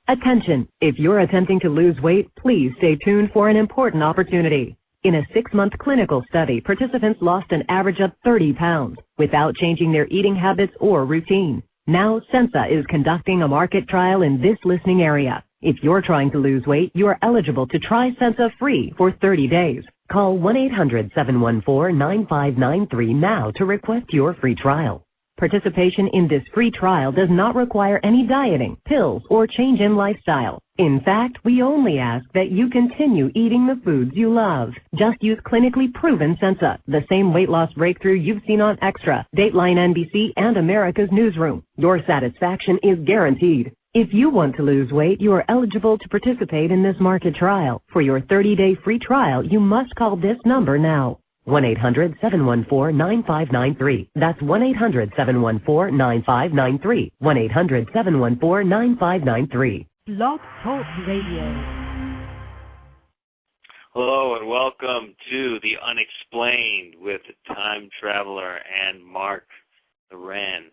Attention! If you're attempting to lose weight, please stay tuned for an important opportunity. In a 6-month clinical study, participants lost an average of 30 pounds without changing their eating habits or routine. Now, Sensa is conducting a market trial in this listening area. If you're trying to lose weight, you are eligible to try Sensa free for 30 days. Call 1-800-714-9593 now to request your free trial. Participation in this free trial does not require any dieting, pills, or change in lifestyle. In fact, we only ask that you continue eating the foods you love. Just use clinically proven Sensa, the same weight loss breakthrough you've seen on Extra, Dateline NBC, and America's Newsroom. Your satisfaction is guaranteed. If you want to lose weight, you are eligible to participate in this market trial. For your 30-day free trial, you must call this number now. 1-800-714-9593. That's 1-800-714-9593. 1-800-714-9593. Blog Talk Radio. Hello and welcome to the Unexplained with Time Traveler and Mark the Wren.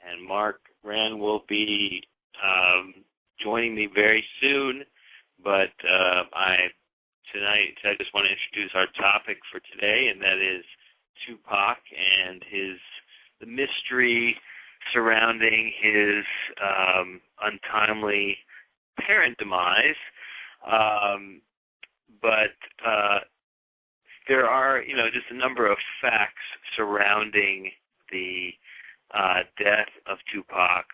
And Mark Wren will be joining me very soon, but Tonight, I just want to introduce our topic for today, and that is Tupac and the mystery surrounding his untimely apparent demise. But there are, just a number of facts surrounding the death of Tupac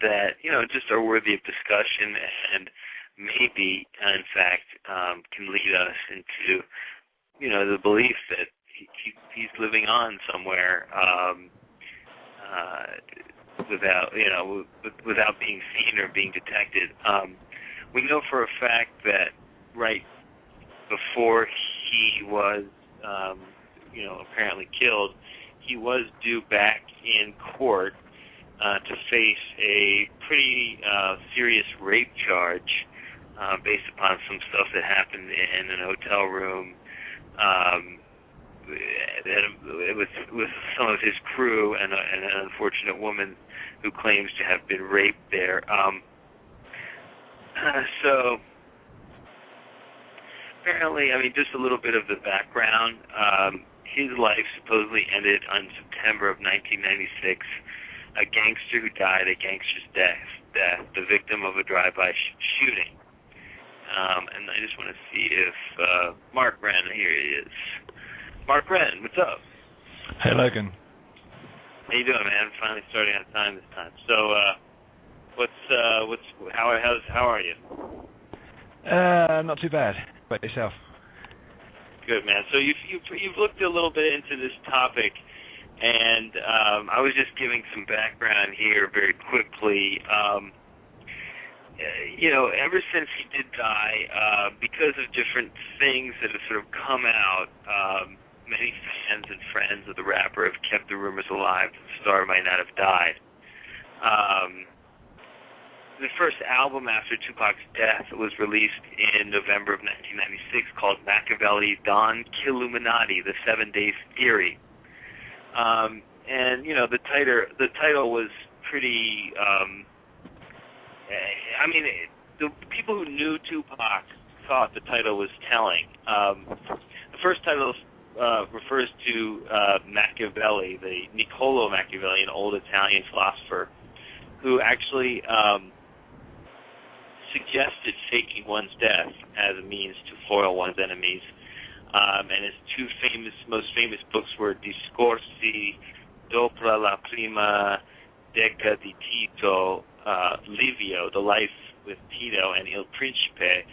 that, just are worthy of discussion and maybe, in fact, can lead us into, the belief that he's living on somewhere without being seen or being detected. We know for a fact that right before he was, apparently killed, he was due back in court to face a pretty serious rape charge. Based upon some stuff that happened in an hotel room with some of his crew and an unfortunate woman who claims to have been raped there. So apparently, just a little bit of the background. His life supposedly ended on September of 1996. A gangster who died a gangster's death, the victim of a drive-by shooting. And I just want to see if Mark Wren, here he is. Mark Wren, what's up? Hey, Logan. How you doing, man? Finally starting on time this time. So, how are you? Not too bad. About yourself? Good, man. So you've looked a little bit into this topic, and I was just giving some background here very quickly. Ever since he did die, because of different things that have sort of come out, many fans and friends of the rapper have kept the rumors alive that the star might not have died. The first album after Tupac's death was released in November of 1996 called Machiavelli Don Killuminati, The 7 Days Theory. And, the title was pretty... the people who knew Tupac thought the title was telling. The first title refers to Machiavelli, the Niccolò Machiavelli, an old Italian philosopher, who actually suggested faking one's death as a means to foil one's enemies. And his two most famous books were Discorsi Sopra la Prima Decada di Tito, Livio, The Life with Tito, and Il Principe,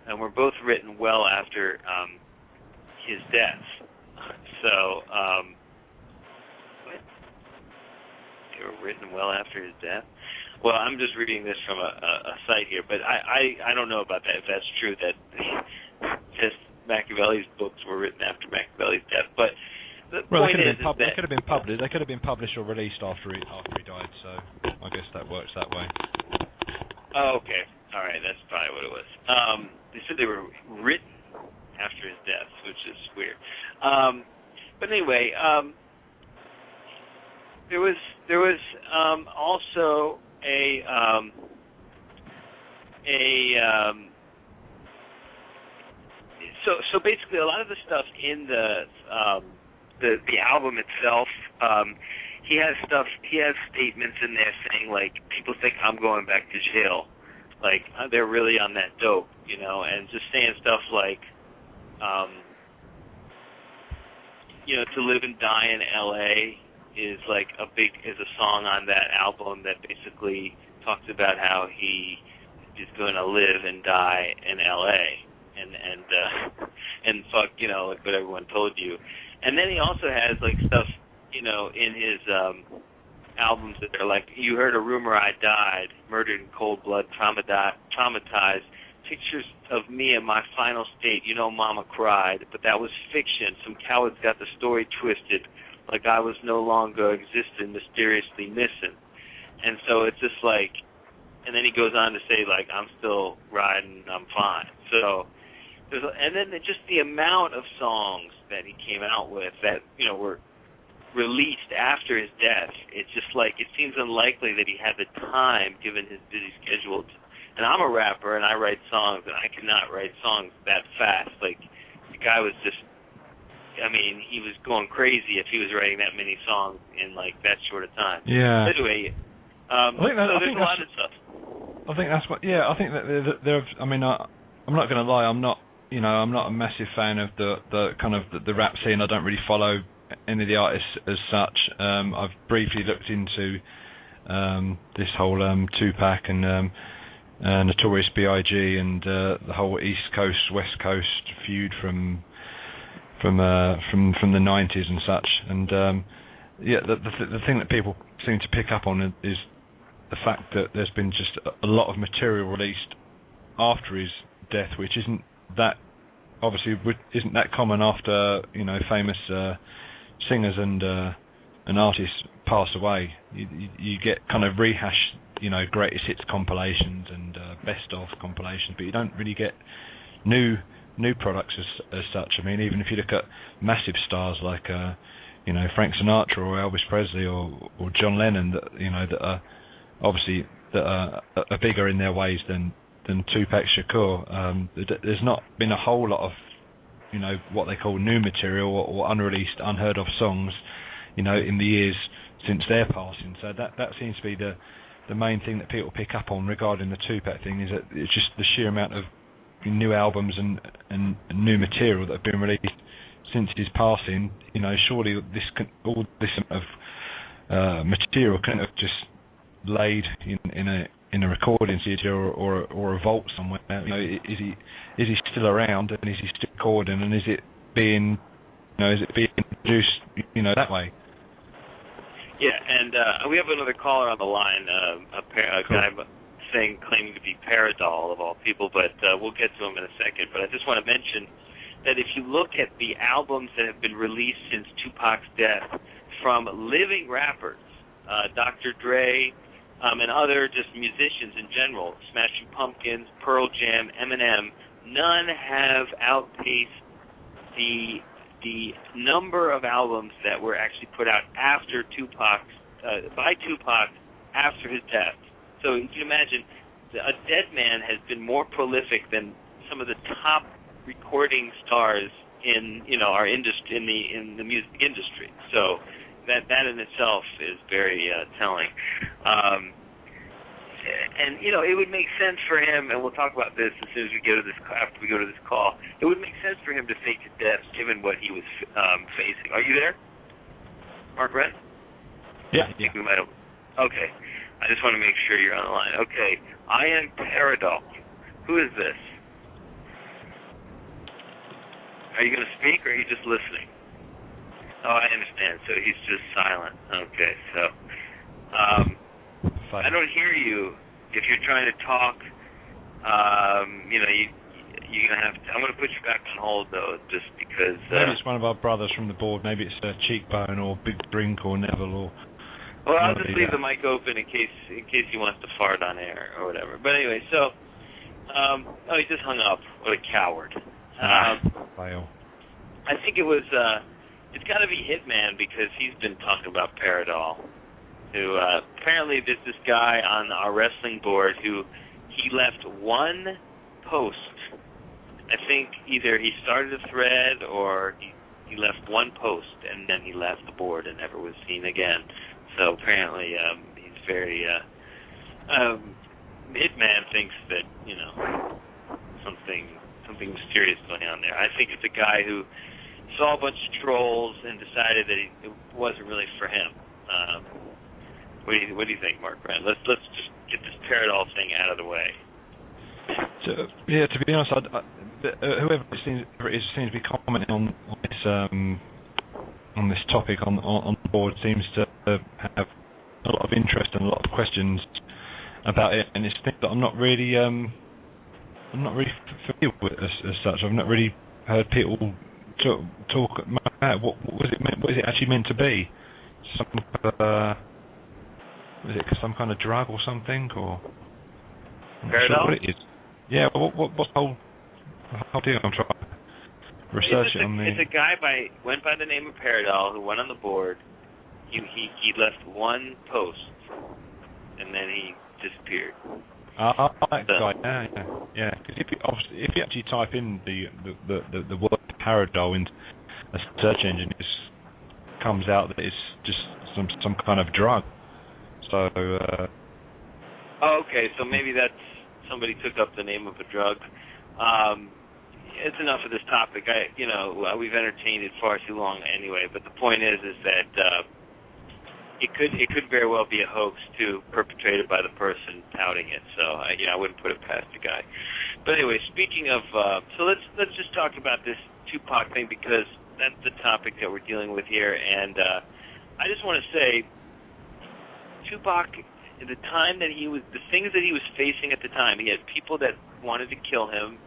and were both written well after his death. So, what? They were written well after his death? Well, I'm just reading this from a site here, but I don't know about that, if that's true, that just Machiavelli's books were written after Machiavelli's death. But the point is that they could have been published. They could have been published or released after he died. So I guess that works that way. Oh, okay. All right, that's probably what it was. They said they were written after his death, which is weird. But anyway, there was also a So basically, a lot of the stuff in the album itself, he has statements in there saying, like, people think I'm going back to jail, like they're really on that dope, you know, and just saying stuff like, you know, To Live and Die in L.A. is a song on that album that basically talks about how he is going to live and die in L.A. and fuck, you know, like what everyone told you. And then he also has like stuff, you know, in his albums that are like, You Heard a Rumor I Died, Murdered in Cold Blood, Traumatized, pictures of me in my final state, you know, Mama cried, but that was fiction. Some cowards got the story twisted, like I was no longer existing, mysteriously missing. And so it's just like, and then he goes on to say, like, I'm still riding, I'm fine. So, and then just the amount of songs that he came out with that, you know, were released after his death, it's just like, it seems unlikely that he had the time, given his busy schedule. And I'm a rapper, and I write songs, and I cannot write songs that fast. Like, the guy was just, I mean, he was going crazy if he was writing that many songs in, like, that short of time. Yeah. Anyway, there's a lot of stuff. I think that's what, yeah, I think that there, I mean, I'm not going to lie, I'm not a massive fan of the kind of the rap scene. I don't really follow any of the artists as such. I've briefly looked into this whole Tupac and Notorious B.I.G. and the whole East Coast West Coast feud from the 90s and such. And yeah, the thing that people seem to pick up on is the fact that there's been just a lot of material released after his death, which isn't that common after, you know, famous singers and artists pass away. You get kind of rehash, you know, greatest hits compilations and best of compilations, but you don't really get new products as such. I mean, even if you look at massive stars like you know, Frank Sinatra or Elvis Presley or John Lennon, that, you know, that are obviously that are bigger in their ways than Tupac Shakur. There's not been a whole lot of, you know, what they call new material or unreleased, unheard of songs, you know, in the years since their passing. So that seems to be the main thing that people pick up on regarding the Tupac thing, is that it's just the sheer amount of new albums and new material that have been released since his passing. You know, surely all this amount of material couldn't have just laid in a recording studio or a vault somewhere. You know, is he still around, and is he still recording, and is it being produced, you know, that way? Yeah, and we have another caller on the line, a guy claiming to be Paradol of all people, but we'll get to him in a second. But I just want to mention that if you look at the albums that have been released since Tupac's death from living rappers, Dr. Dre, and other just musicians in general, Smashing Pumpkins, Pearl Jam, Eminem, none have outpaced the number of albums that were actually put out after by Tupac after his death. So you can imagine, a dead man has been more prolific than some of the top recording stars in, you know, our industry, in the music industry. So that in itself is very telling. And, you know, it would make sense for him, and we'll talk about this as soon as we go to this, after we go to this call, it would make sense for him to fake his death given what he was facing. Are you there, Mark Rett? Yeah. I think we might have. Okay. I just want to make sure you're on the line. Okay. I am Paradol. Who is this? Are you going to speak, or are you just listening? Oh, I understand. So he's just silent. Okay, so I don't hear you. If you're trying to talk, you know, you're gonna have to. I'm gonna put you back on hold though, just because. Maybe it's one of our brothers from the board. Maybe it's Cheekbone or Big Drink or Neville or. Well, I'll just leave the mic open in case he wants to fart on air or whatever. But anyway, so he just hung up. What a coward. Fail. I think it was. It's got to be Hitman, because he's been talking about Paradol. who apparently there's this guy on our wrestling board who he left one post. I think either he started a thread or he left one post and then he left the board and never was seen again. So apparently he's very Hitman thinks that, you know, something mysterious going on there. I think it's a guy who saw a bunch of trolls and decided that it wasn't really for him. What do you think, Mark Brand? Let's just get this Paradol thing out of the way. So, yeah, to be honest, whoever it seems to be commenting on this topic on the board seems to have a lot of interest and a lot of questions about it, and it's things that I'm not really familiar with as such. I've not really heard people talk about what was it meant. What is it actually meant to be? Was it some kind of drug or something, or I'm not sure what it is? Yeah, what's the whole deal? I'm trying to research it on the. It's a guy went by the name of Paradol who went on the board. He left one post and then he disappeared. That guy, yeah. Because if you actually type in the word Paradol into a search engine, it comes out that it's just some kind of drug. So. Okay, so maybe that's somebody took up the name of a drug. It's enough of this topic. We've entertained it far too long anyway. But the point is that it could very well be a hoax too, perpetrated by the person touting it. So I wouldn't put it past the guy. But anyway, speaking of, so let's just talk about this Tupac thing because that's the topic that we're dealing with here. And I just want to say, Tupac, the time that the things that he was facing at the time, he had people that wanted to kill him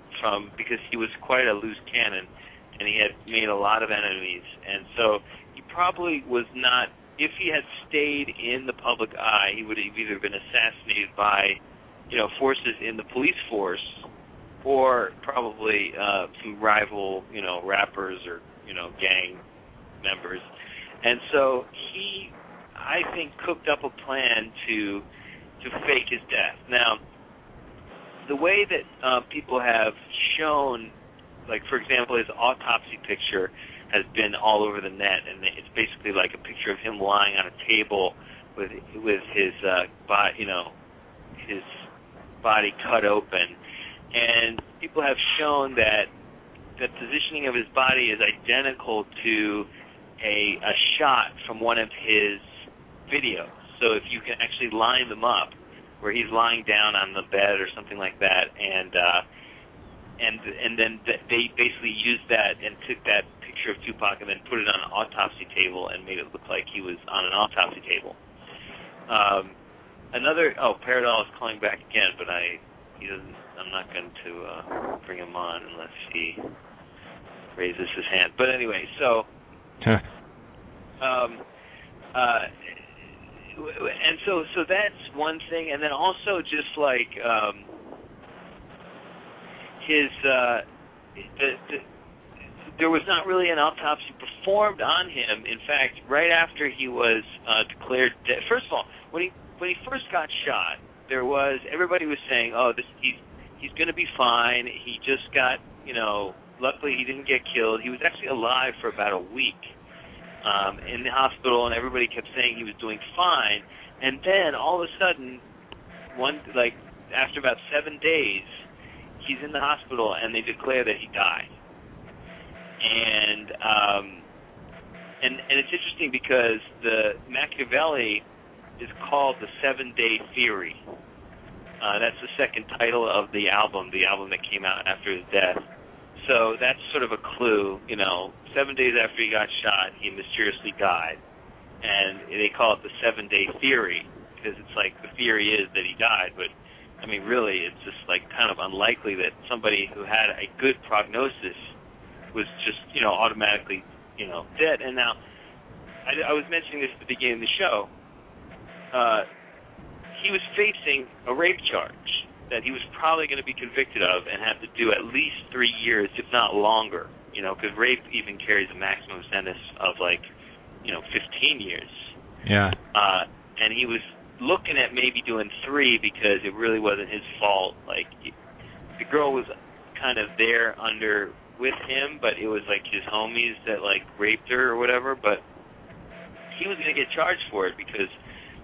because he was quite a loose cannon, and he had made a lot of enemies, and so he probably was not. If he had stayed in the public eye, he would have either been assassinated by, forces in the police force, or probably some rival, rappers or gang members, and so he, I think, cooked up a plan to fake his death. Now, the way that people have shown, like, for example, his autopsy picture has been all over the net, and it's basically like a picture of him lying on a table with his his body cut open, and people have shown that the positioning of his body is identical to a shot from one of his videos. So if you can actually line them up, where he's lying down on the bed or something like that, and then they basically used that and took that picture of Tupac and then put it on an autopsy table and made it look like he was on an autopsy table. Paradol is calling back again, but I'm not going to bring him on unless he raises his hand. But anyway, so. And so that's one thing, and then also just like there was not really an autopsy performed on him. In fact, right after he was declared dead. First of all, when he first got shot, everybody was saying, he's going to be fine. He just got, luckily he didn't get killed. He was actually alive for about a week. In the hospital, and everybody kept saying he was doing fine, and then all of a sudden, after about 7 days, he's in the hospital, and they declare that he died. And it's interesting because the Machiavelli is called the 7-Day Theory. That's the second title of the album that came out after his death. So that's sort of a clue, 7 days after he got shot, he mysteriously died. And they call it the 7-Day Theory, because it's like the theory is that he died, but, I mean, really, it's just like kind of unlikely that somebody who had a good prognosis was just, automatically, dead. And now, I was mentioning this at the beginning of the show, he was facing a rape charge that he was probably going to be convicted of and have to do at least 3 years, if not longer, because rape even carries a maximum sentence of 15 years. Yeah. and he was looking at maybe doing 3 because it really wasn't his fault. Like, the girl was kind of there with him, but it was like his homies that like raped her or whatever. But he was going to get charged for it because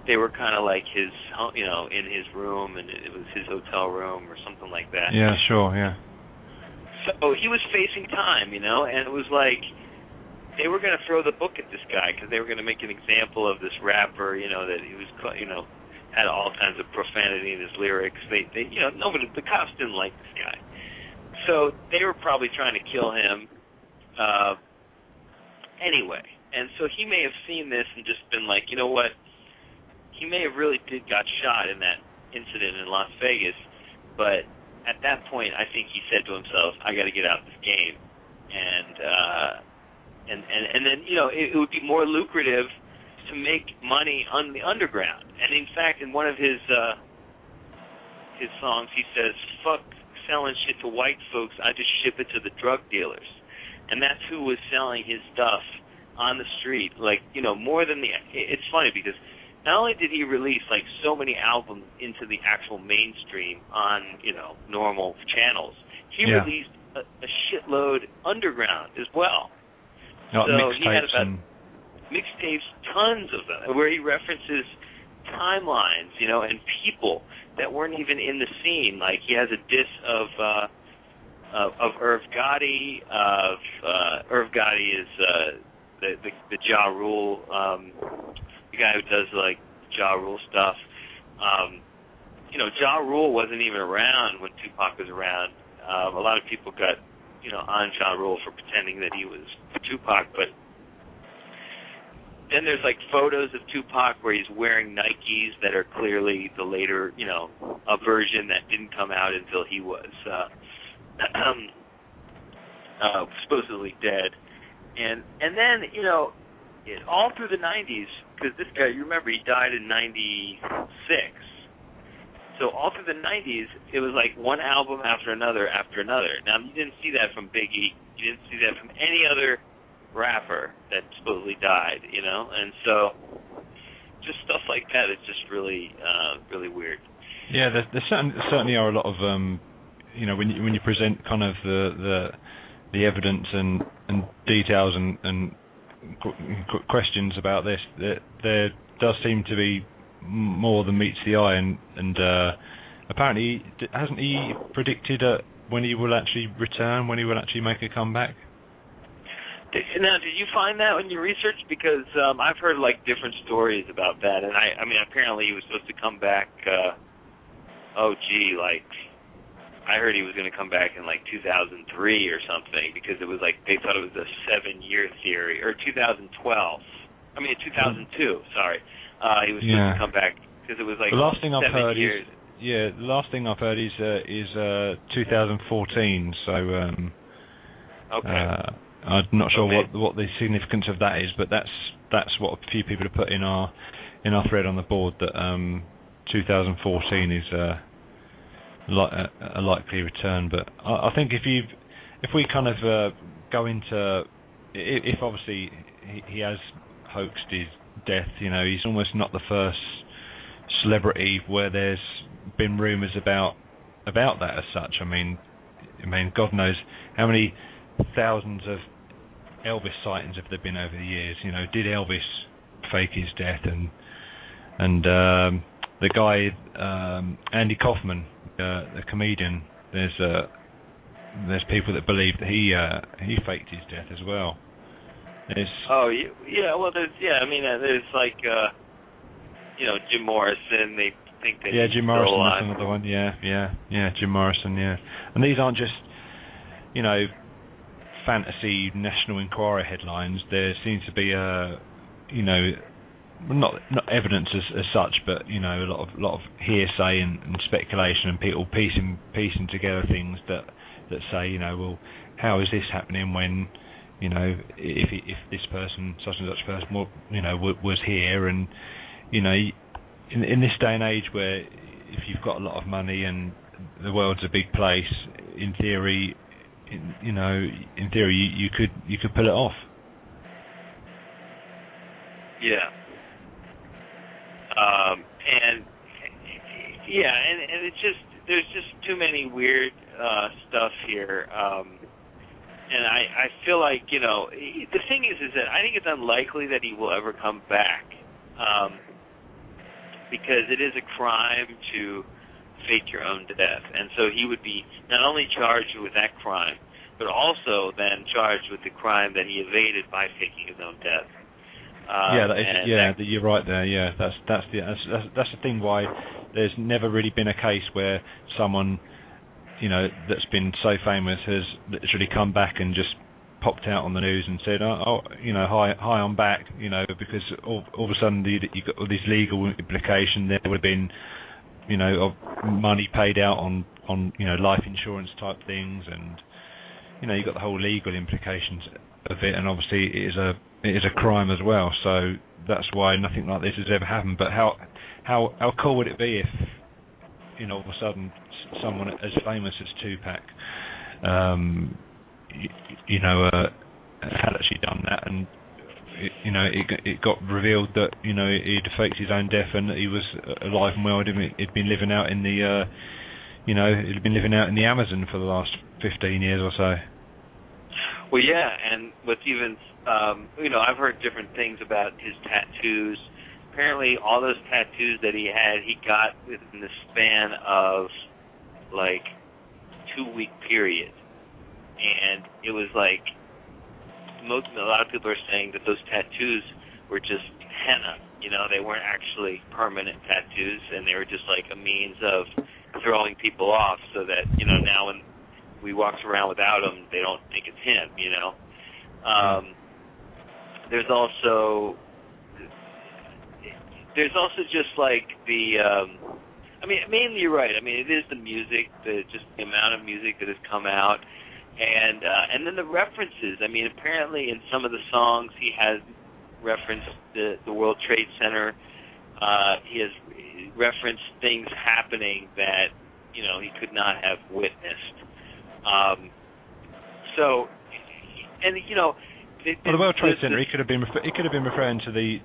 they were kind of like his, in his room, and it was his hotel room or something like that. Yeah, sure, yeah. So he was facing time, and it was like they were going to throw the book at this guy because they were going to make an example of this rapper, that he was, had all kinds of profanity in his lyrics. They nobody, the cops didn't like this guy. So they were probably trying to kill him anyway. And so he may have seen this and just been like, you know what? He may have really got shot in that incident in Las Vegas, but at that point, I think he said to himself, I got to get out of this game. And then, it would be more lucrative to make money on the underground. And in fact, in one of his songs, he says, "Fuck selling shit to white folks, I just ship it to the drug dealers." And that's who was selling his stuff on the street. Like, more than it's funny because not only did he release like so many albums into the actual mainstream on, normal channels, he released a shitload underground as well. Like so he had mixtapes about mixtapes, tons of them, where he references timelines, and people that weren't even in the scene. Like he has a diss of Irv Gotti. Irv Gotti is the Ja Rule, the guy who does like Ja Rule stuff. Ja Rule wasn't even around when Tupac was around. A lot of people got on Ja Rule for pretending that he was Tupac, but then there's like photos of Tupac where he's wearing Nikes that are clearly the later, a version that didn't come out until he was supposedly dead. And then, all through the 90s, because this guy, you remember, he died in 96. So all through the 90s, it was like one album after another after another. Now, you didn't see that from Biggie. You didn't see that from any other rapper that supposedly died, And so just stuff like that is just really, really weird. Yeah, there certainly are a lot of, when you present kind of the evidence and details and questions about this, there does seem to be more than meets the eye, and apparently hasn't he predicted when he will actually return, when he will actually make a comeback? Now, did you find that in your research? Because I've heard like different stories about that, and I mean apparently he was supposed to come back. I heard he was going to come back in like 2003 or something, because it was like they thought it was a 7-year theory, or 2012. I mean 2002. Sorry, he was supposed to come back because it was like the last thing I've 7 heard years. The last thing I've heard is 2014. So okay. I'm not sure what the significance of that is, but that's what a few people have put in our thread on the board, that 2014 is a likely return. But I think if we kind of go into, if obviously he has hoaxed his death, he's almost not the first celebrity where there's been rumours about that as such. I mean, God knows how many thousands of Elvis sightings have there been over the years. Did Elvis fake his death? And the guy Andy Kaufman, the comedian, there's people that believe that he faked his death as well. There's like Jim Morrison. They think that he's Jim Morrison, that's another one. Jim Morrison, and these aren't just fantasy National Enquirer headlines. There seems to be not evidence as such, but a lot of hearsay and speculation, and people piecing together things that say, well, how is this happening when if this person, such and such person, was here, and in this day and age where if you've got a lot of money and the world's a big place, in theory, you could pull it off. Yeah. And yeah, and it's just there's just too many weird stuff here. And I feel like, the thing is that I think it's unlikely that he will ever come back, because it is a crime to fake your own death. And so he would be not only charged with that crime, but also then charged with the crime that he evaded by faking his own death. You're right there. Yeah, that's the thing why there's never really been a case where someone, that's been so famous has literally come back and just popped out on the news and said, hi, I'm back, because all of a sudden you got all these legal implications. There would have been, of money paid out on life insurance type things, and you got the whole legal implications of it, and obviously it is a crime as well. So that's why nothing like this has ever happened. But how cool would it be if, all of a sudden someone as famous as Tupac, had actually done that, and it got revealed that he'd faked his own death and that he was alive and well. He'd been living out in the he'd been living out in the Amazon for the last 15 years or so. Well, yeah, and what's even I've heard different things about his tattoos. Apparently, all those tattoos that he had, he got within the span of like 2-week period, and it was like a lot of people are saying that those tattoos were just henna. They weren't actually permanent tattoos, and they were just like a means of throwing people off, so that now when we walks around without him, they don't think it's him. There's also just like the. Mainly you're right. It is the music, just the amount of music that has come out, and then the references. Apparently in some of the songs he has referenced the World Trade Center. He has referenced things happening that he could not have witnessed. The World Trade Center. He could have been referring to the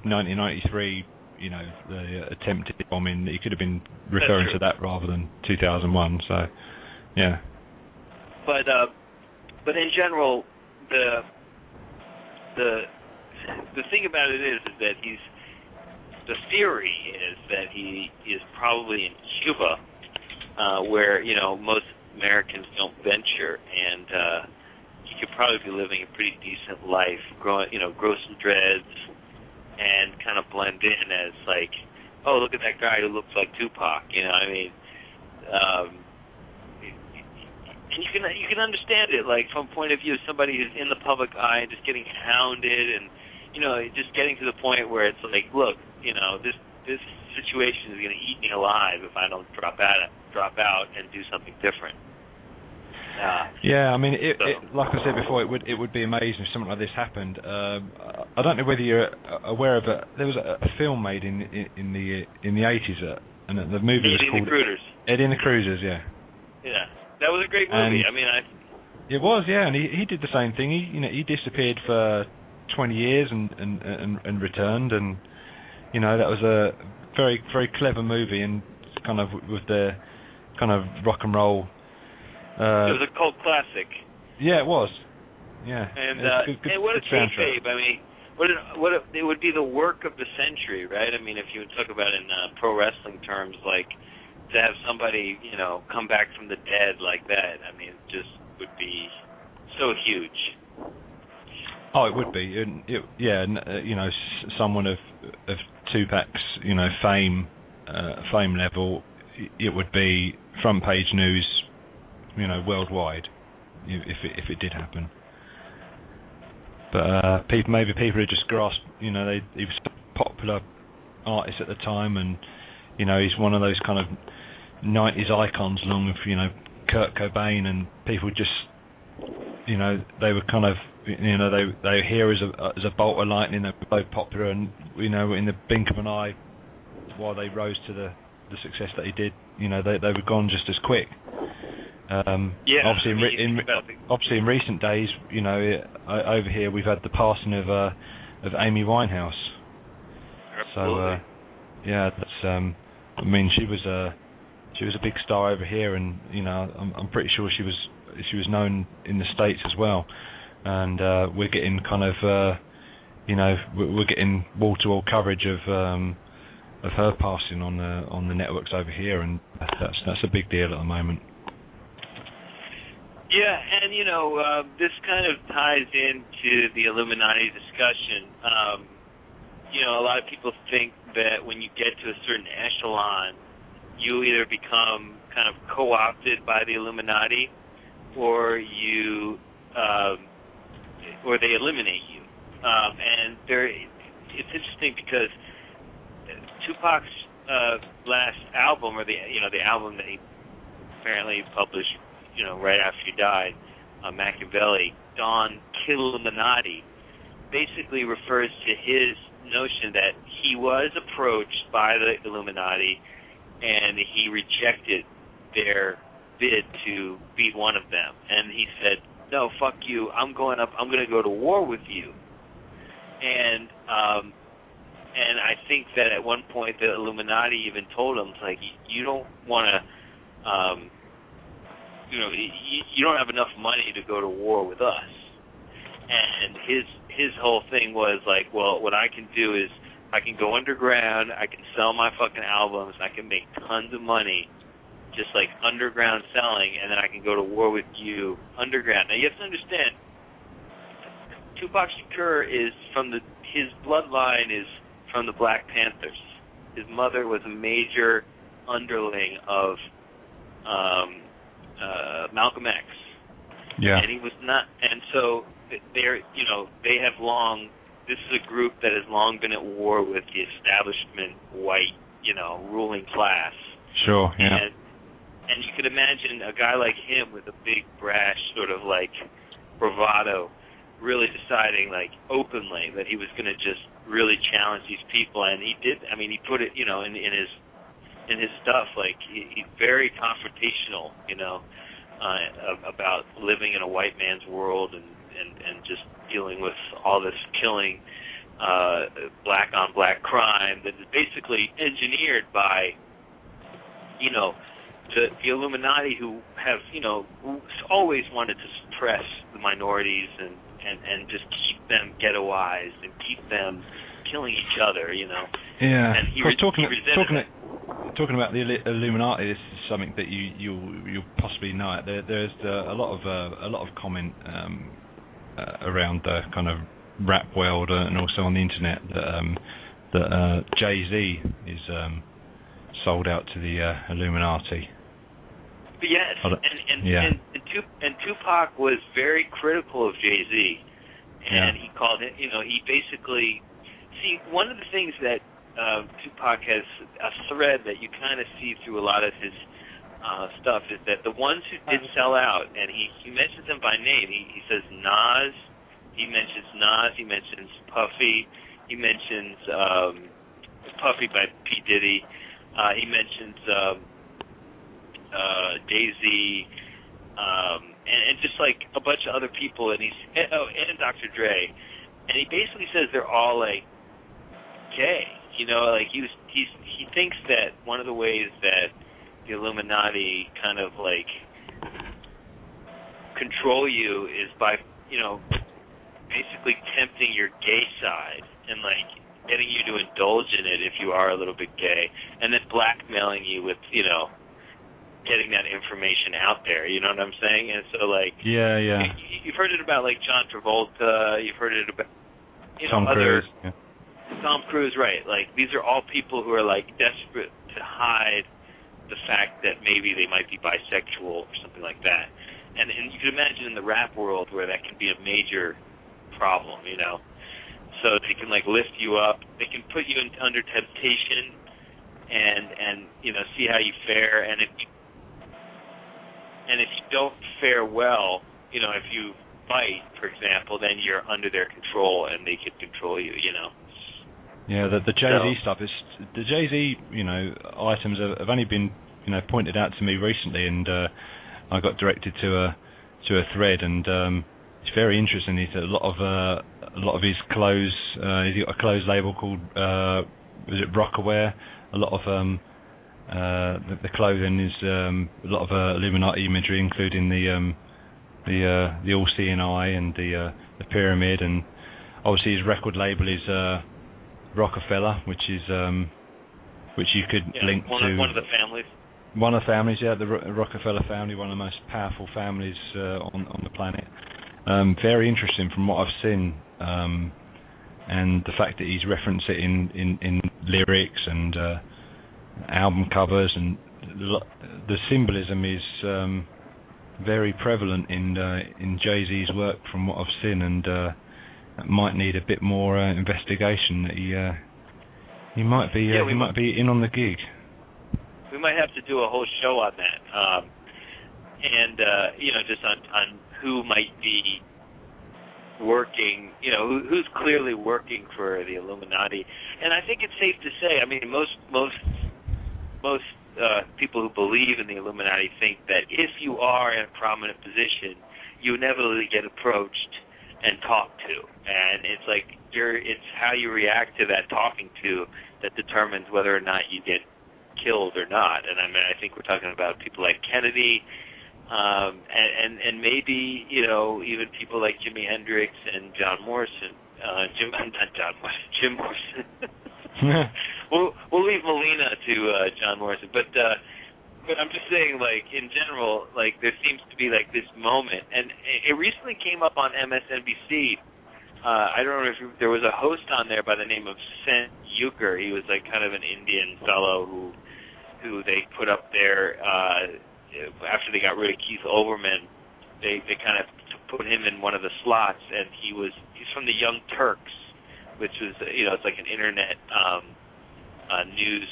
1993. The attempted bombing. He could have been referring to that rather than 2001. So, yeah. But in general, the thing about it is that the theory is that he is probably in Cuba, where most Americans don't venture, and he could probably be living a pretty decent life, grow some dreads, and kind of blend in as like, oh, look at that guy who looks like Tupac. And you can understand it, like from point of view of somebody who's in the public eye and just getting hounded, and just getting to the point where it's like, look, this situation is going to eat me alive if I don't drop out and do something different. Like I said before, it would be amazing if something like this happened. I don't know whether you're aware of it. There was a film made in the 80s, and the movie was called Eddie and the Cruisers. Yeah. Yeah, that was a great movie. It was, yeah, and he did the same thing. He disappeared for 20 years and returned, and that was a very, very clever movie, and kind of with the kind of rock and roll. It was a cult classic. Yeah, it was. Yeah. And what a kayfabe. It would be the work of the century, right? If you would talk about it in pro wrestling terms, like to have somebody, come back from the dead like that, it just would be so huge. Oh, it would be. Someone of Tupac's, fame level, it would be front page news, worldwide, if it did happen. But maybe people who just grasped, he was a popular artist at the time, and he's one of those kind of 90s icons, along with Kurt Cobain, and people just they were kind of they were here as a bolt of lightning. They were so popular, and in the blink of an eye, while they rose to the success that he did, they were gone just as quick. Obviously in recent days, over here we've had the passing of Amy Winehouse. Absolutely. Yeah, that's. I mean, she was a big star over here, and you know, I'm pretty sure she was known in the States as well. And we're getting kind of, you know, we're getting wall-to-wall coverage of her passing on the networks over here, and that's a big deal at the moment. Yeah, and you know, this kind of ties into the Illuminati discussion. You know, a lot of people think that when you get to a certain echelon, you either become kind of co-opted by the Illuminati, or or they eliminate you. And it's interesting because Tupac's last album, or the album that he apparently published, you know, right after he died, Machiavelli, Don Killuminati, basically refers to his notion that he was approached by the Illuminati and he rejected their bid to be one of them. And he said, no, fuck you, I'm going to go to war with you. And I think that at one point the Illuminati even told him, like, you don't want to, you know, you don't have enough money to go to war with us. And his whole thing was like, well, what I can do is I can go underground, I can sell my fucking albums, I can make tons of money just like underground selling, and then I can go to war with you underground. Now you have to understand, Tupac Shakur is his bloodline is from the Black Panthers. His mother was a major underling of Malcolm X. Yeah. And he was not, and so they have long, this is a group that has long been at war with the establishment white, you know, ruling class. Sure, yeah. And you could imagine a guy like him with a big, brash, sort of like bravado, really deciding like openly that he was going to just really challenge these people. And he did. I mean, he put it, you know, in his stuff, like he's very confrontational, you know, about living in a white man's world and just dealing with all this killing, black on black crime that is basically engineered by, you know, the Illuminati, who have, you know, who always wanted to suppress the minorities and just keep them ghettoized and keep them killing each other, you know. Yeah. And he talking about the Illuminati, this is something that you'll possibly know. There's a lot of comment around the kind of rap world and also on the internet that Jay-Z is sold out to the Illuminati. Yes, and Tupac was very critical of Jay-Z, and he called it, you know, he basically, see, one of the things that Tupac has, a thread that you kind of see through a lot of his stuff, is that the ones who did sell out, and he mentions them by name, he says Nas, he mentions Puffy, he mentions Puffy by P. Diddy, he mentions Jay-Z, and just like a bunch of other people, and and Dr. Dre, and he basically says they're all like gay, you know, like he thinks that one of the ways that the Illuminati kind of like control you is by, you know, basically tempting your gay side and like getting you to indulge in it if you are a little bit gay, and then blackmailing you with, you know, getting that information out there, you know what I'm saying? And so, like, you've heard it about, like, John Travolta, you've heard it about, you know, Tom Cruise, right. Like, these are all people who are, like, desperate to hide the fact that maybe they might be bisexual or something like that. And you can imagine in the rap world where that can be a major problem, you know? So they can, like, lift you up. They can put you under temptation and, you know, see how you fare. And if you don't fare well, you know, if you fight, for example, then you're under their control and they can control you, you know. Yeah, the Jay-Z stuff is, the Jay-Z, you know, items have only been, you know, pointed out to me recently, and I got directed to a thread, and it's very interesting. He's a lot of his clothes. He's got a clothes label called was it Rockaware? A lot of the clothing is a lot of Illuminati imagery, including the all-seeing eye and the pyramid, and obviously his record label is Rockefeller, which you could link to one of the families. One of the families, yeah, the Rockefeller family, one of the most powerful families on the planet. Very interesting from what I've seen, and the fact that he's referenced it in lyrics and album covers, and the symbolism is very prevalent in Jay-Z's work from what I've seen, and might need a bit more investigation. That he might be might be in on the gig. We might have to do a whole show on that, and just on who might be working, who's clearly working for the Illuminati. And I think it's safe to say, I mean, most people who believe in the Illuminati think that if you are in a prominent position, you inevitably get approached and talked to, and it's like it's how you react to that talking to that determines whether or not you get killed or not. And I mean, I think we're talking about people like Kennedy, and maybe even people like Jimi Hendrix and Jim Morrison. We'll leave Molina to John Morrison, but I'm just saying, like, in general, like, there seems to be like this moment, and it recently came up on MSNBC. I don't know if there was a host on there by the name of Sen Euchre. He was like kind of an Indian fellow who they put up there after they got rid of Keith Olbermann. They kind of put him in one of the slots, and he's from the Young Turks, which was it's like an internet news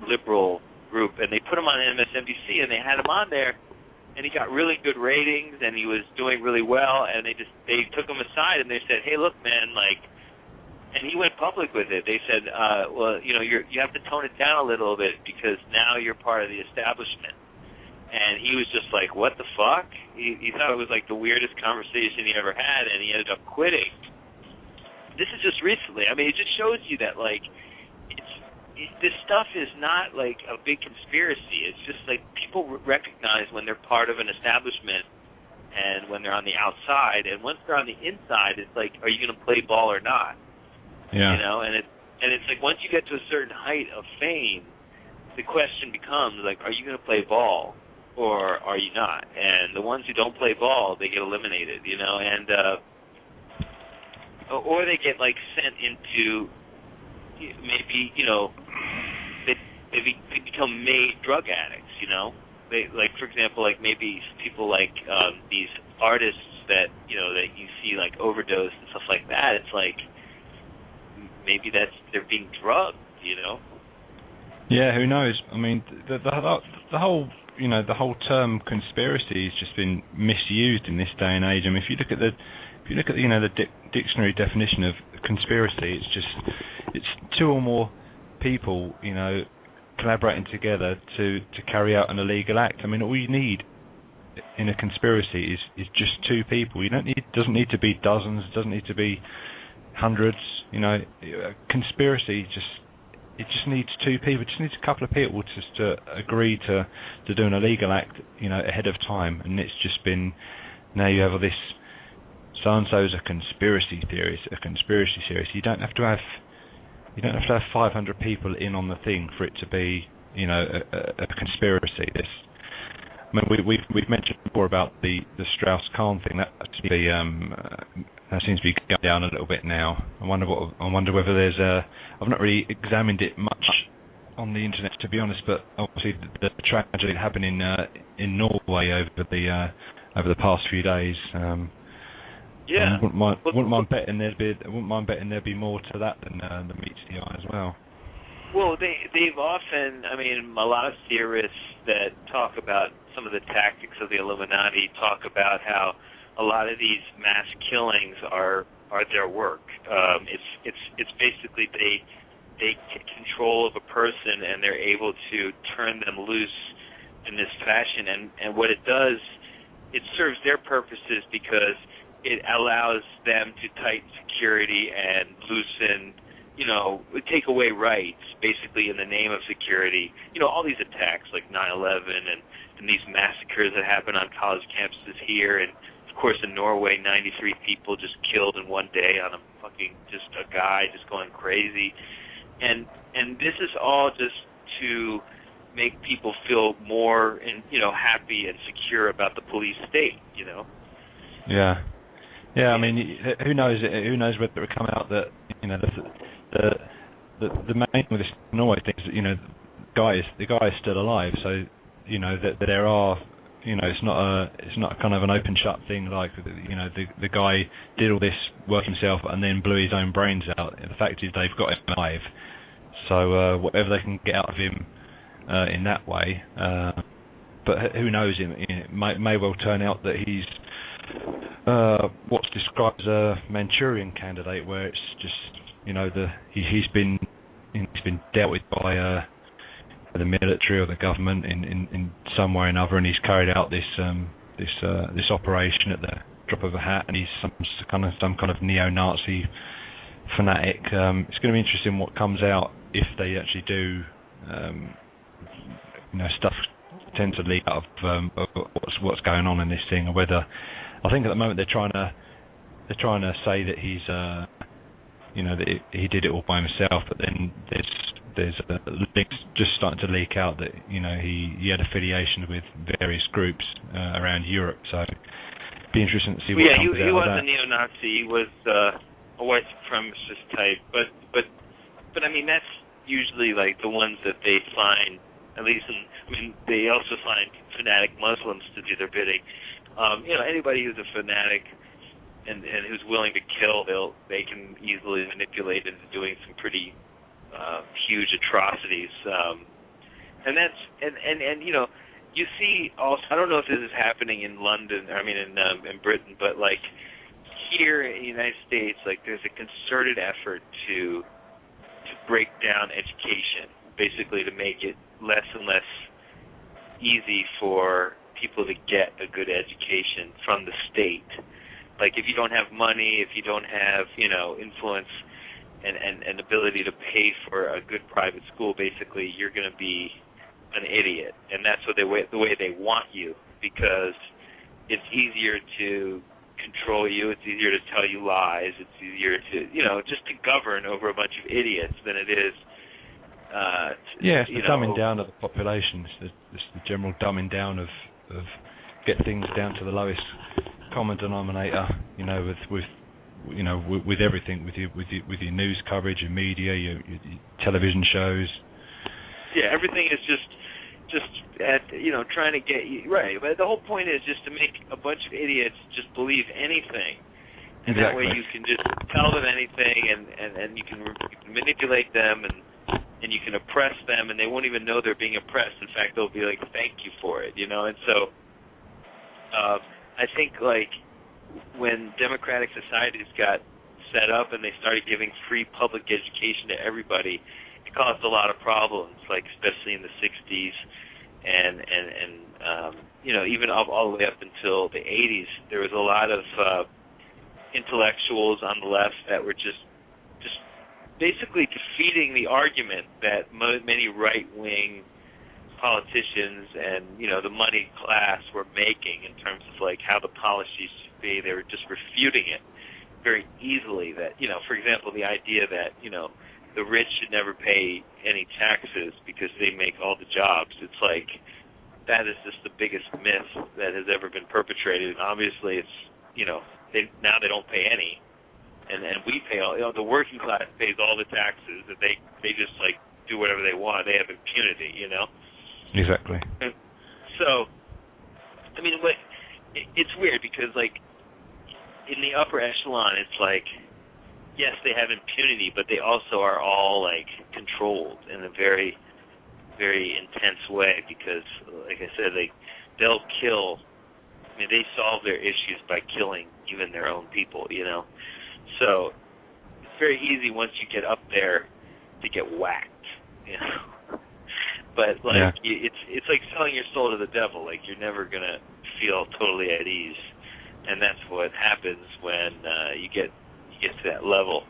liberal group, and they put him on MSNBC, and they had him on there, and he got really good ratings, and he was doing really well, and they took him aside, and they said, hey, look, man, like. And he went public with it. They said, well, you have to tone it down a little bit because now you're part of the establishment. And he was just like, what the fuck? He thought it was like the weirdest conversation he ever had, and he ended up quitting. This is just recently. I mean, it just shows you that, like, this stuff is not like a big conspiracy. It's just like people recognize when they're part of an establishment and when they're on the outside. And once they're on the inside, it's like, are you going to play ball or not? Yeah. And it's like once you get to a certain height of fame, the question becomes like, are you going to play ball or are you not? And the ones who don't play ball, they get eliminated, and or they get like sent into maybe they become made drug addicts, They, like, for example, like maybe people like these artists that that you see like overdose and stuff like that. It's like maybe they're being drugged, Yeah, who knows? I mean, the whole the whole term conspiracy has just been misused in this day and age. I mean, if you look at the dictionary definition of conspiracy, it's two or more people collaborating together to carry out an illegal act. I mean, all you need in a conspiracy is just two people. Doesn't need to be dozens. It doesn't need to be hundreds. Conspiracy just needs two people. It just needs a couple of people just to agree to do an illegal act, ahead of time. And it's just been, now you have all this, so and so's a conspiracy theorist, a conspiracy theorist. You don't have to have 500 people in on the thing for it to be, a conspiracy. We've mentioned before about the Strauss-Kahn thing. That seems to be going down a little bit now. I wonder whether there's I've not really examined it much on the internet, to be honest, but obviously the tragedy happening in Norway over the past few days. Yeah. Wouldn't mind betting there'd be more to that than meets the eye as well. Well, they've often, I mean, a lot of theorists that talk about some of the tactics of the Illuminati talk about how a lot of these mass killings are their work. It's basically they get control of a person and they're able to turn them loose in this fashion. And what it does, it serves their purposes because it allows them to tighten security and loosen take away rights, basically in the name of security. All these attacks like 9/11 and these massacres that happen on college campuses here, and of course in Norway, 93 people just killed in one day on just a guy just going crazy, and this is all just to make people feel more happy and secure about the police state. Yeah. I mean, who knows? Who knows whether it will come out that the main thing with this Norway thing is the guy is still alive. So that there are it's not kind of an open shut thing like the guy did all this work himself and then blew his own brains out. The fact is they've got him alive. So whatever they can get out of him in that way, but who knows? It may well turn out that he's what's described as a Manchurian candidate, where it's just he's been dealt with by the military or the government in some way or another, and he's carried out this operation at the drop of a hat, and he's some kind of neo-Nazi fanatic. It's going to be interesting what comes out if they actually do. Stuff tends to leak out of what's going on in this thing, or whether I think at the moment they're trying to say that he's that he did it all by himself, but then there's links just starting to leak out that he had affiliation with various groups around Europe. So it'd be interesting to see what comes out of that. He was a neo-Nazi. He was a white supremacist type, but I mean that's usually like the ones that they find. At least, they also find fanatic Muslims to do their bidding. Anybody who's a fanatic and who's willing to kill, they can easily manipulate into doing some pretty huge atrocities. You see also. I don't know if this is happening in London. In Britain, but like here in the United States, like there's a concerted effort to break down education, basically to make it less and less easy for people to get a good education from the state. Like if you don't have money, if you don't have influence and ability to pay for a good private school, basically you're going to be an idiot, and that's the way they want you, because it's easier to control you, it's easier to tell you lies, it's easier to just to govern over a bunch of idiots than it is. It's the dumbing down of the population. It's the general dumbing down of get things down to the lowest common denominator. With everything, with your news coverage, your media, your television shows. Yeah, everything is just at trying to get you right. But the whole point is just to make a bunch of idiots just believe anything, and exactly. That way you can just tell them anything, and you can manipulate them and you can oppress them, and they won't even know they're being oppressed. In fact, they'll be like, thank you for it, And so I think, like, when democratic societies got set up and they started giving free public education to everybody, it caused a lot of problems, like especially in the 60s and even all the way up until the 80s. There was a lot of intellectuals on the left that were just basically defeating the argument that many right-wing politicians and the money class were making in terms of like how the policies should be. They were just refuting it very easily. That for example, the idea that the rich should never pay any taxes because they make all the jobs. It's like that is just the biggest myth that has ever been perpetrated. And obviously, it's now they don't pay any. And we pay all. The working class pays all the taxes, and they just like do whatever they want. They have impunity, Exactly. And so, it's weird because like in the upper echelon, it's like yes, they have impunity, but they also are all like controlled in a very, very intense way because, like I said, they'll kill. They solve their issues by killing even their own people, So it's very easy once you get up there to get whacked, But it's like selling your soul to the devil. Like you're never gonna feel totally at ease, and that's what happens when you get to that level.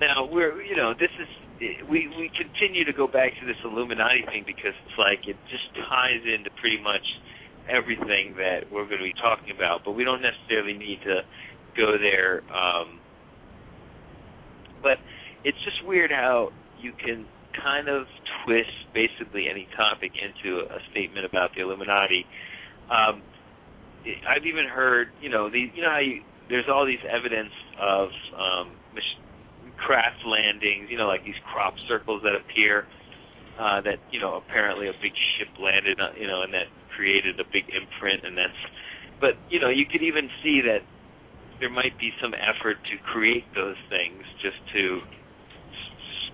Now we continue to go back to this Illuminati thing because it's like it just ties into pretty much everything that we're going to be talking about, but we don't necessarily need to go there. But it's just weird how you can kind of twist basically any topic into a statement about the Illuminati. I've even heard, how there's all these evidence of craft landings, like these crop circles that appear, that, apparently a big ship landed, and that created a big imprint, but, you could even see that there might be some effort to create those things just to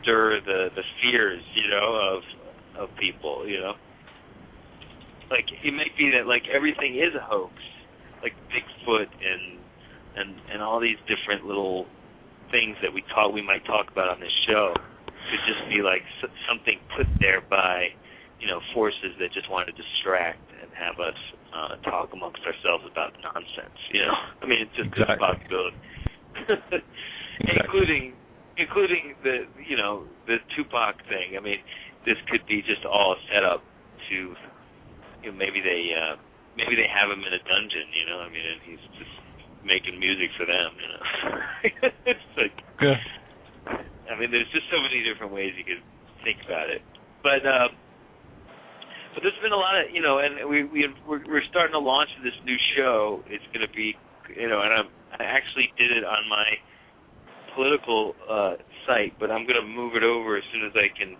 stir the fears, of people, Like, it might be that, like, everything is a hoax, like Bigfoot and all these different little things that we might talk about on this show could just be like something put there by, forces that just want to distract and have us talk amongst ourselves about nonsense, I mean, it's just a possibility. Exactly. Including the, the Tupac thing. I mean, this could be just all set up to, maybe they have him in a dungeon, I mean, and he's just making music for them, It's like, yeah. I mean, there's just so many different ways you could think about it. But there's been a lot of, and we're starting to launch this new show. It's going to be, and I actually did it on my political site, but I'm going to move it over as soon as I can.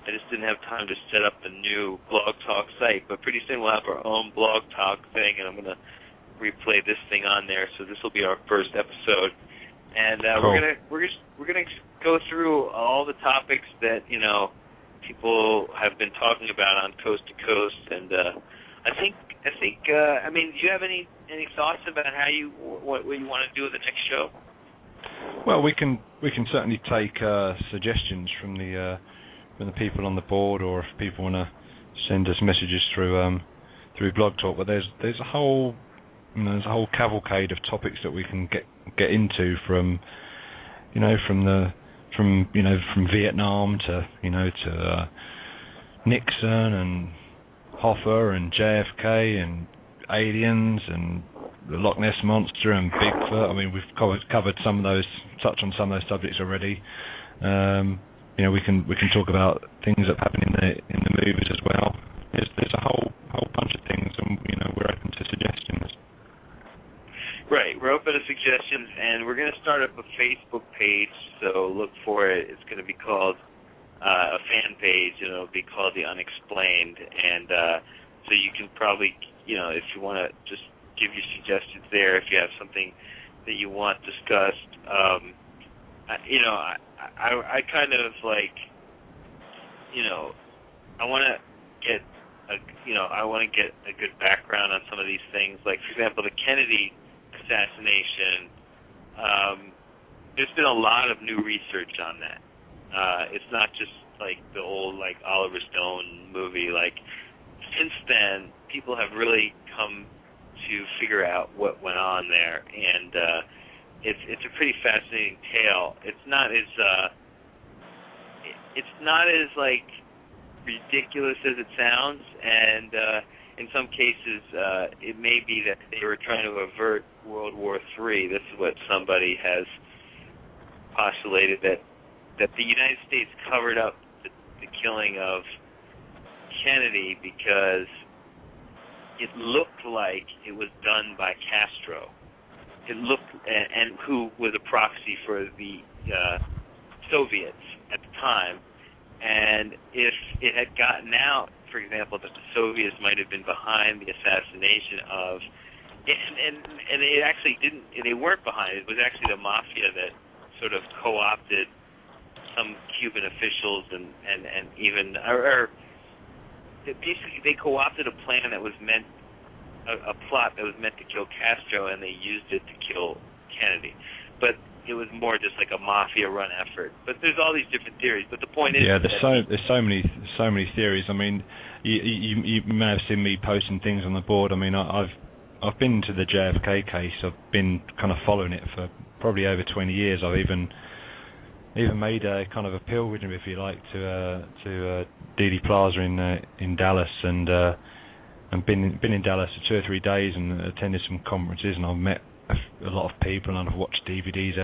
I just didn't have time to set up the new Blog Talk site, but pretty soon we'll have our own Blog Talk thing, and I'm going to replay this thing on there. So this will be our first episode, and cool. we're gonna go through all the topics that people have been talking about on Coast to Coast, and I think. I mean, do you have any thoughts about what you want to do with the next show? Well, we can certainly take suggestions from the people on the board, or if people want to send us messages through Blog Talk. But there's a whole cavalcade of topics that we can get into from Vietnam to Nixon and Hoffa and JFK and aliens and the Loch Ness Monster and Bigfoot. I mean, we've covered some of those, touched on some of those subjects already. We can talk about things that happen in the movies as well. There's a whole bunch of things, and we're open to suggestions. Right, we're open to suggestions, and we're going to start up a Facebook page, so look for it. It's going to be called a fan page, and it'll be called The Unexplained, and so you can probably, if you want to just give your suggestions there, if you have something that you want discussed. I kind of like, I want to get a good background on some of these things. Like, for example, the Kennedy assassination. There's been a lot of new research on that. It's not just like the old Oliver Stone movie. Like, since then, people have really come to figure out what went on there, and it's a pretty fascinating tale. It's not as ridiculous as it sounds, and in some cases it may be that they were trying to avert World War III. This is what somebody has postulated, that the United States covered up the killing of Kennedy because it looked like it was done by Castro. It looked, and who was a proxy for the Soviets at the time. And if it had gotten out, for example, that the Soviets might have been behind the assassination of, and it actually didn't, they weren't behind it. It was actually the mafia that sort of co-opted some Cuban officials and even, basically they co-opted a plan that was meant, a plot that was meant to kill Castro, and they used it to kill Kennedy. But it was more just like a mafia-run effort. But there's all these different theories. But the point is, there's so many theories. I mean, you may have seen me posting things on the board. I mean, I've been to the JFK case. I've been kind of following it for probably over 20 years. I've even even made a kind of a pilgrimage, if you like, to Dealey Plaza in Dallas, and been in Dallas for 2 or 3 days and attended some conferences, and I've met a lot of people and I've watched DVDs